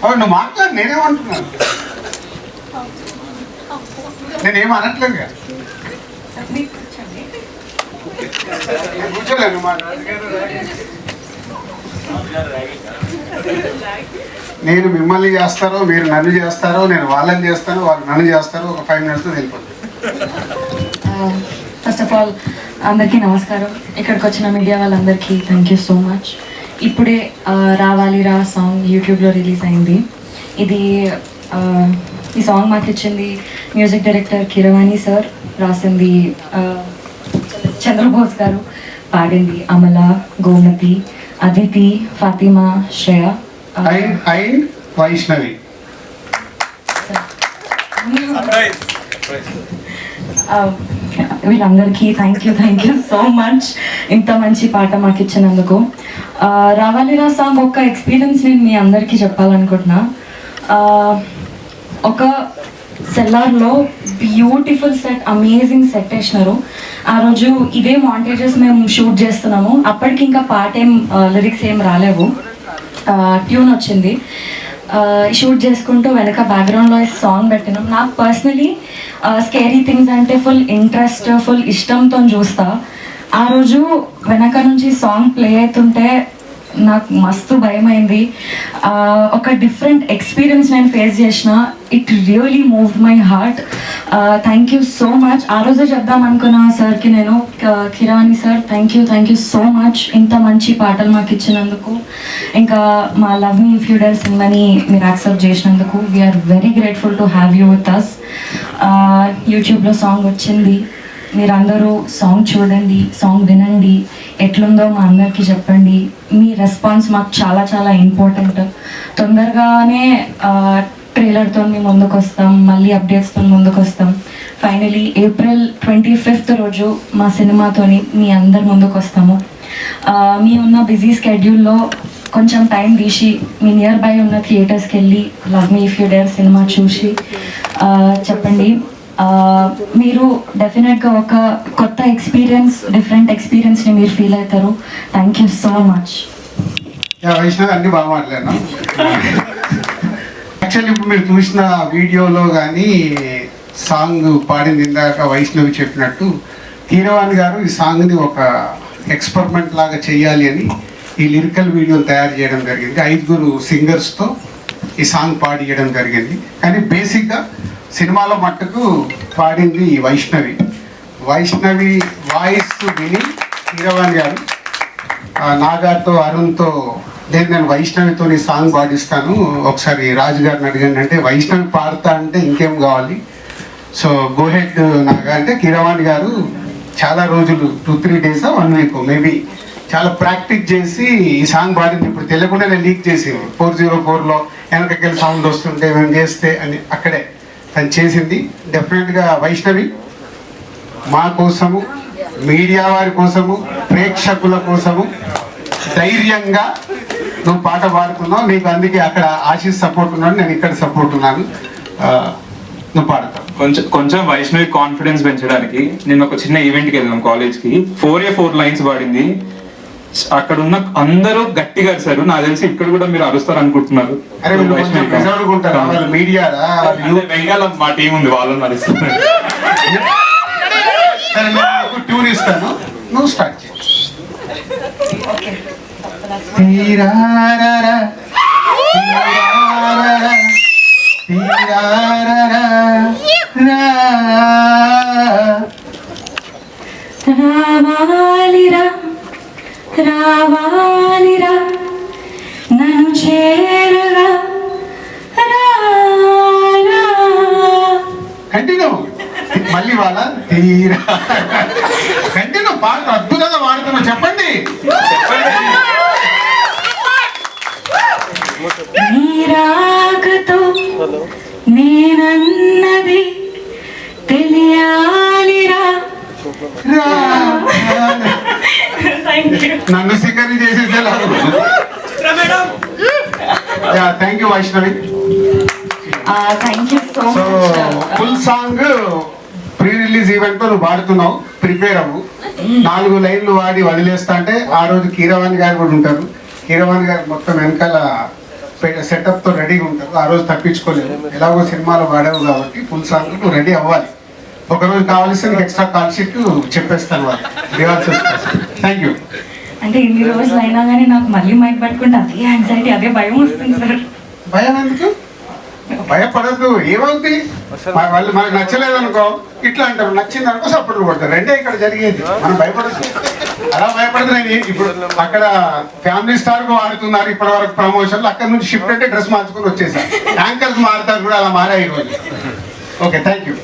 నువ్వు మాట్లాడు, నేనేమంటున్నాను, నేనేం అనట్లేదుగా. కూర్చోలేను. నేను మిమ్మల్ని చేస్తారో, మీరు నన్ను చేస్తారో, నేను వాళ్ళని చేస్తాను, వాళ్ళు నన్ను చేస్తారో, ఒక 5 minutesతో వెళ్ళిపోతుంది. ఫస్ట్ ఆఫ్ ఆల్ అందరికీ నమస్కారం. ఇక్కడికి వచ్చిన మీడియా వాళ్ళందరికీ థ్యాంక్ యూ సో మచ్. ఇప్పుడే రావాలిరా సాంగ్ యూట్యూబ్లో రిలీజ్ అయింది. ఈ సాంగ్ మాకు ఇచ్చింది మ్యూజిక్ డైరెక్టర్ కీరవాణి సార్, రాసింది చంద్రబోస్ గారు, పాడింది అమల, గోమతి, అదితి, ఫాతిమా, శ్రేయ అండ్ వైష్ణవి. వీళ్ళందరికీ థ్యాంక్ యూ సో మచ్. ఇంత మంచి పాట మాకు ఇచ్చినందుకు. రావాలిరా సాంగ్ ఒక ఎక్స్పీరియన్స్ నేను మీ అందరికీ చెప్పాలనుకుంటున్నా. ఒక సెల్లార్లో బ్యూటిఫుల్ సెట్, అమేజింగ్ సెట్ వేసినారు. ఆ రోజు ఇదే మాంటేజెస్ మేము షూట్ చేస్తున్నాము. అప్పటికి ఇంకా పాట లిరిక్స్ ఏం రాలేవు, ట్యూన్ వచ్చింది. షూట్ చేసుకుంటూ వెనక బ్యాక్గ్రౌండ్లో సాంగ్ పెట్టినాం. నాకు పర్సనలీ స్కేరీ థింగ్స్ అంటే ఫుల్ ఇంట్రెస్ట్, ఫుల్ ఇష్టంతో చూస్తా. ఆ రోజు వెనక నుంచి సాంగ్ ప్లే అవుతుంటే నాకు మస్తు భయమైంది. ఒక డిఫరెంట్ ఎక్స్పీరియన్స్ నేను ఫేస్ చేసిన. It really moved my heart. Thank you so much. ఆ రోజే చెప్దాం అనుకున్నా సార్కి నేను, కిరాణి sir thank you so much ఇంత మంచి పాటలు మాకు ఇచ్చినందుకు. ఇంకా మా love me if you dare సింగని మీరు యాక్సెప్ట్ చేసినందుకు we are very grateful to have you with us. యూట్యూబ్లో సాంగ్ వచ్చింది, మీరందరూ సాంగ్ చూడండి, సాంగ్ వినండి, ఎట్లుందో మా అందరికీ చెప్పండి. మీ రెస్పాన్స్ మాకు చాలా చాలా ఇంపార్టెంట్. తొందరగానే ట్రైలర్తో మేము ముందుకు వస్తాం, మళ్ళీ అప్డేట్స్తో ముందుకు వస్తాం. ఫైనలీ April 25th రోజు మా సినిమాతోని మీ అందరి ముందుకు వస్తాము. మీ ఉన్న బిజీ స్కెడ్యూల్లో కొంచెం టైం తీసి మీ నియర్ బై ఉన్న థియేటర్స్కి వెళ్ళి love me if you dare cinema చూసి చెప్పండి. మీరు డెఫినెట్గా ఒక కొత్త ఎక్స్పీరియన్స్, డిఫరెంట్ ఎక్స్పీరియన్స్ని మీరు ఫీల్ అవుతారు. Thank you so much. Vaishnavi అన్ని బాగా మాట్లాడినా. యాక్చువల్లీ ఇప్పుడు మీరు చూసిన వీడియోలో కానీ సాంగ్ పాడింది ఇందాక వైష్ణవి చెప్పినట్టు, కీరవాణి గారు ఈ సాంగ్ని ఒక ఎక్స్పెరిమెంట్ లాగా చేయాలి అని ఈ లిరికల్ వీడియోని తయారు చేయడం జరిగింది. 5 సింగర్స్తో ఈ సాంగ్ పాడియడం జరిగింది. కానీ బేసిక్గా సినిమాలో మట్టుకు పాడింది వైష్ణవి. వాయిస్ విని కీరవాణి గారు నాగార్తో, అరుణ్తో నేను వైష్ణవితో ఈ సాంగ్ పాడిస్తాను, ఒకసారి రాజు గారిని అడిగాను అంటే వైష్ణవి పాడతా అంటే ఇంకేం కావాలి, సో గో హెడ్ నాగా అంటే కీరవాణి గారు చాలా రోజులు 2-3 days 1 week మేబీ చాలా ప్రాక్టీస్ చేసి ఈ సాంగ్ పాడింది. ఇప్పుడు తెలియకుండానే లీక్ చేసింది. 404లో వెనకకెళ్ళి సౌండ్ వస్తుంటే మేము చేస్తే అని అక్కడే తను చేసింది. డెఫినెట్గా వైష్ణవి మా కోసము, మీడియా వారి కోసము, ప్రేక్షకుల కోసము ధైర్యంగా నువ్వు పాట పాడుతున్నావు. నీకు అందుకే అక్కడ ఆశీస్ సపోర్ట్ ఉన్నాడు, నేను ఇక్కడ సపోర్ట్ ఉన్నాను. నువ్వు పాడతావు. కొంచెం వైష్ణవి కాన్ఫిడెన్స్ పెంచడానికి నేను ఒక చిన్న ఈవెంట్కి వెళ్ళాం కాలేజ్కి. 4 lines పాడింది. అక్కడ ఉన్న అందరూ గట్టిగా అరిశారు. నాకు తెలిసి ఇక్కడ కూడా మీరు అరుస్తారు అనుకుంటున్నారు. బెంగాల్ మా టీం ఉంది, వాళ్ళని అరుస్తున్నారు. ట్యూన్ ఇస్తాను, నువ్వు స్టార్ట్ చేయి. రావాలిరా రావాలిరా నన్ను చేరగా కంటిన్యూ మళ్ళీ వాళ్ళ తీరా కంటిన్యూ పాట అద్భుతంగా పాడుతున్నా. చెప్పండి. నీరాకతో నేనన్నది తెలియాలిరా. నన్ను సిగ్గని చేసేది. Thank you Vaishnavi. So full song pre release event నువ్వు పాడుతున్నావు, ప్రిపేర్ అవ్వు. 4 లైన్లు వాడి వదిలేస్తా అంటే ఆ రోజు కీరవాణి గారు కూడా ఉంటారు. కీరవాణి గారు మొత్తం వెనకాల సెటప్ తో రెడీగా ఉంటారు. ఆ రోజు తప్పించుకోలేవు, ఎలాగో సినిమాలో వాడావు కాబట్టి ఫుల్ సాంగ్ నువ్వు రెడీ అవ్వాలి. ఒకరోజు కావాల్సి నీకు ఎక్స్ట్రా కాల్ షీట్ చెప్పేస్తాను వాళ్ళు రిహార్సల్స్. Thank you. అంటే ఇన్ని రోజులు అయినా కానీ నాకు మళ్ళీ మైక్ పట్టుకుంటే అదే యాంగ్జైటీ, అదే భయం వస్తుంది సార్. భయం ఎందుకు? భయపడద్దు, ఏమవుతుంది? వాళ్ళు మనకు నచ్చలేదు అనుకో ఇట్లా అంటారు, నచ్చింది అనుకో సపోర్ట్లు కొడతారు. రెండే ఇక్కడ జరిగేది, మనం భయపడద్దు. అలా భయపడదు. నేను ఇప్పుడు అక్కడ ఫ్యామిలీ స్టార్ కు వాడుతున్నారు ఇప్పటి వరకు ప్రమోషన్లు, అక్కడ నుంచి షిఫ్ట్ అంటే డ్రెస్ మార్చుకొని వచ్చేసారు. యాంకర్స్ మారుతారు కూడా, అలా మారాయి ఈరోజు. Okay, thank you.